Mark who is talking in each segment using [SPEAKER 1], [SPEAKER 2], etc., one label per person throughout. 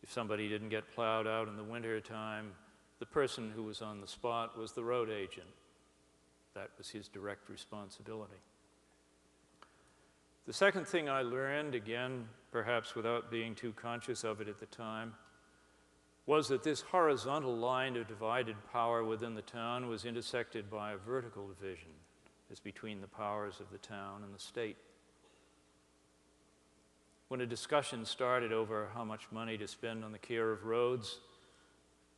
[SPEAKER 1] If somebody didn't get plowed out in the winter time, the person who was on the spot was the road agent. That was his direct responsibility. The second thing I learned, again, perhaps without being too conscious of it at the time, was that this horizontal line of divided power within the town was intersected by a vertical division, as between the powers of the town and the state. When a discussion started over how much money to spend on the care of roads,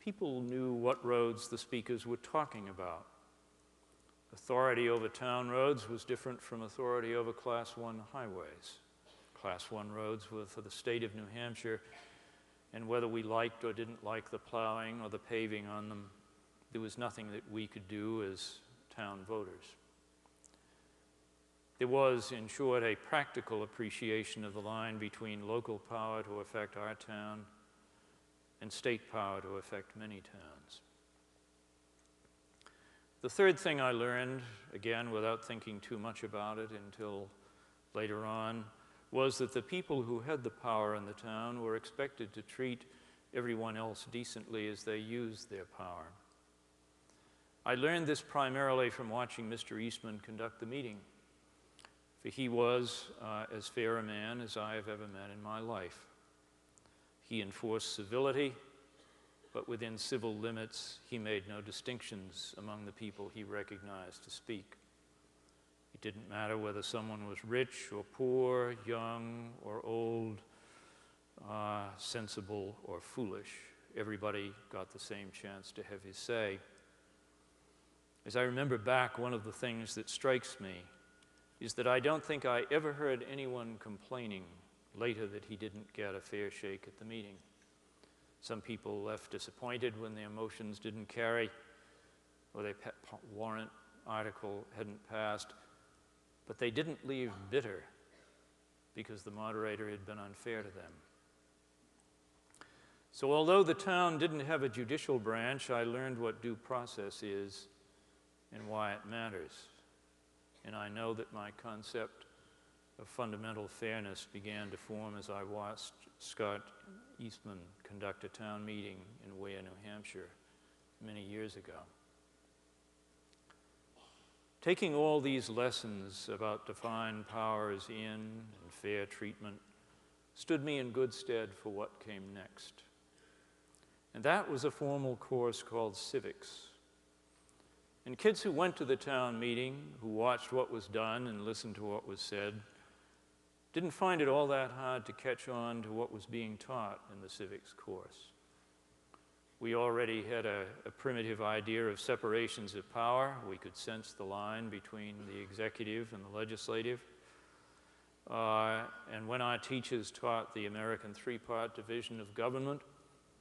[SPEAKER 1] people knew what roads the speakers were talking about. Authority over town roads was different from authority over Class I highways. Class I roads were for the state of New Hampshire, and whether we liked or didn't like the plowing or the paving on them, there was nothing that we could do as town voters. There was, in short, a practical appreciation of the line between local power to affect our town and state power to affect many towns. The third thing I learned, again without thinking too much about it until later on, was that the people who had the power in the town were expected to treat everyone else decently as they used their power. I learned this primarily from watching Mr. Eastman conduct the meeting, for he was as fair a man as I have ever met in my life. He enforced civility, but within civil limits, he made no distinctions among the people he recognized to speak. It didn't matter whether someone was rich or poor, young or old, sensible or foolish. Everybody got the same chance to have his say. As I remember back, one of the things that strikes me is that I don't think I ever heard anyone complaining later that he didn't get a fair shake at the meeting. Some people left disappointed when their motions didn't carry, or their warrant article hadn't passed, but they didn't leave bitter because the moderator had been unfair to them. So although the town didn't have a judicial branch, I learned what due process is and why it matters. And I know that my concept of fundamental fairness began to form as I watched Scott Eastman conduct a town meeting in Ware, New Hampshire, many years ago. Taking all these lessons about defined powers in and fair treatment stood me in good stead for what came next. And that was a formal course called civics. And kids who went to the town meeting, who watched what was done and listened to what was said, didn't find it all that hard to catch on to what was being taught in the civics course. We already had a primitive idea of separations of power. We could sense the line between the executive and the legislative. And when our teachers taught the American three-part division of government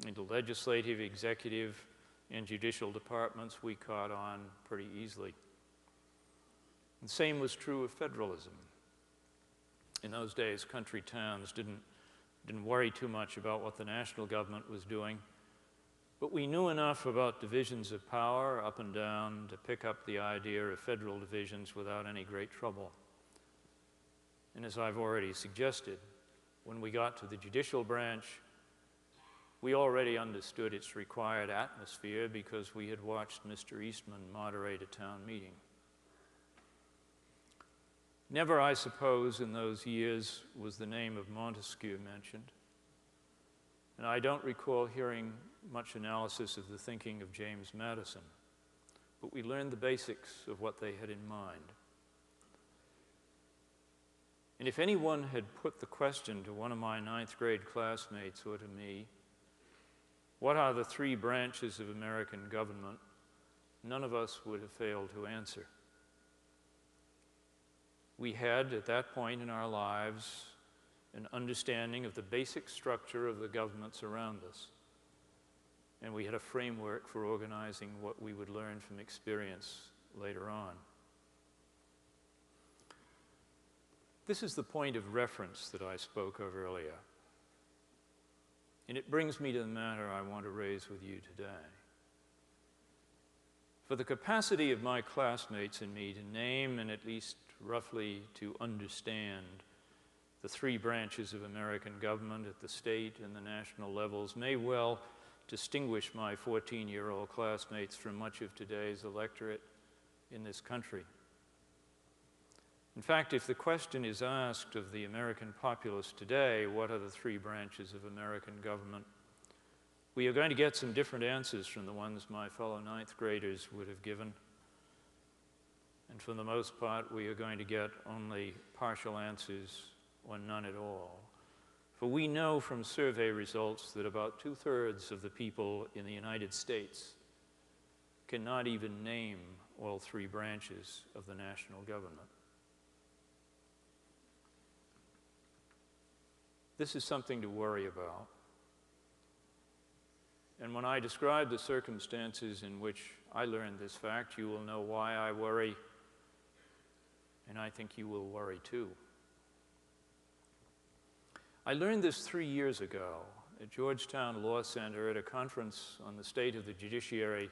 [SPEAKER 1] into legislative, executive, and judicial departments, we caught on pretty easily. The same was true of federalism. In those days, country towns didn't worry too much about what the national government was doing, but we knew enough about divisions of power up and down to pick up the idea of federal divisions without any great trouble. And as I've already suggested, when we got to the judicial branch, we already understood its required atmosphere because we had watched Mr. Eastman moderate a town meeting. Never, I suppose, in those years was the name of Montesquieu mentioned. And I don't recall hearing much analysis of the thinking of James Madison, but we learned the basics of what they had in mind. And if anyone had put the question to one of my ninth grade classmates or to me, what are the three branches of American government, none of us would have failed to answer. We had, at that point in our lives, an understanding of the basic structure of the governments around us. And we had a framework for organizing what we would learn from experience later on. This is the point of reference that I spoke of earlier. And it brings me to the matter I want to raise with you today. For the capacity of my classmates and me to name and at least roughly to understand The three branches of American government at the state and the national levels may well distinguish my 14-year-old classmates from much of today's electorate in this country. In fact, if the question is asked of the American populace today, what are the three branches of American government, we are going to get some different answers from the ones my fellow ninth graders would have given. And for the most part, we are going to get only partial answers or none at all. For we know from survey results that about 2/3 of the people in the United States cannot even name all three branches of the national government. This is something to worry about. And when I describe the circumstances in which I learned this fact, you will know why I worry, and I think you will worry too. I learned this 3 years ago at Georgetown Law Center at a conference on the state of the judiciary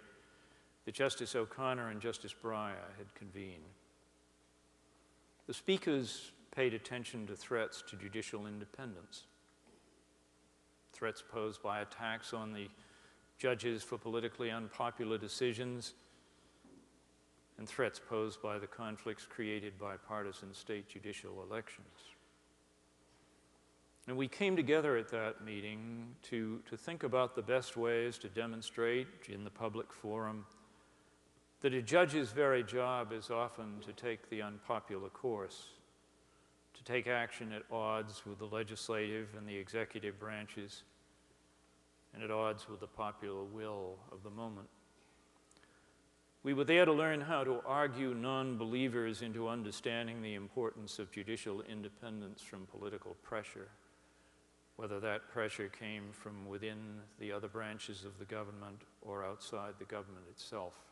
[SPEAKER 1] that Justice O'Connor and Justice Breyer had convened. The speakers paid attention to threats to judicial independence, threats posed by attacks on the judges for politically unpopular decisions, and threats posed by the conflicts created by partisan state judicial elections. And we came together at that meeting to think about the best ways to demonstrate in the public forum that a judge's very job is often to take the unpopular course, to take action at odds with the legislative and the executive branches, and at odds with the popular will of the moment. We were there to learn how to argue non-believers into understanding the importance of judicial independence from political pressure, whether that pressure came from within the other branches of the government or outside the government itself.